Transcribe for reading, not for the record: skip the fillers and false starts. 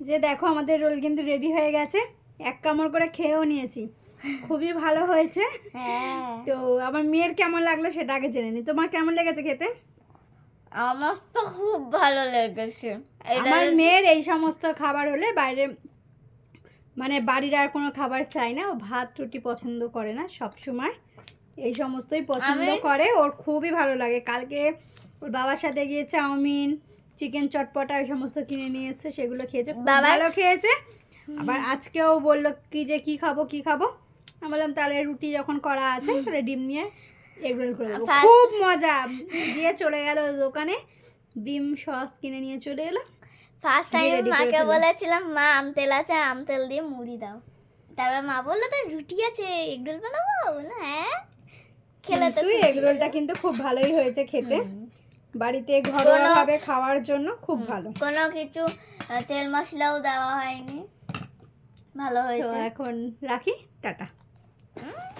যে দেখো আমাদের রোল কিন্তু রেডি হয়ে গেছে, এক কামড় করে খেয়েও নিয়েছি, খুবই ভালো হয়েছে। হ্যাঁ, তো আমার মেয়ের কেমন লাগলো সেটা আগে জেনে নি, তোমার কেমন লেগেছে খেতে? আমার তো খুব ভালো লেগেছে। আমার মেয়ের এই সমস্ত খাবার হলে বাইরে মানে বাড়ির আর কোনো খাবার চাই না, ও ভাত রুটি পছন্দ করে না, সব সময় এই সমস্তই পছন্দ করে, ওর খুবই ভালো লাগে। কালকে ওর বাবার সাথে গিয়ে চাউমিন চিকেন চটপটা এই সমস্ত কিনে নিয়ে এসেছে, সেগুলো খেয়েছে, খুব ভালো খেয়েছে। আবার আজকেও বললো কি যে কি খাবো কি খাবো, আমি বললাম তাহলে রুটি যখন করা আছে তাহলে ডিম নিয়ে এগরোল করে দেবো। খুব মজা দিয়ে চলে গেল দোকানে, ডিম সস কিনে নিয়ে চলে এলো। ফার্স্ট টাইম মাকে বলেছিলাম মা আম তেল আছে, আম তেল দিয়ে মুড়ি দাও। তারপর মা বললো তো রুটি আছে, এগরোল বানাবো। বললাম হ্যাঁ, খেলে তো তুই এগরোলটা কিন্তু খুব ভালোই হয়েছে খেতে, বাড়িতে ঘরোয়া ভাবে খাওয়ার জন্য খুব ভালো, কোনো কিছু তেল মশলাও দেওয়া হয়নি, ভালো তো হয়েছে। এখন রাখি, টাটা।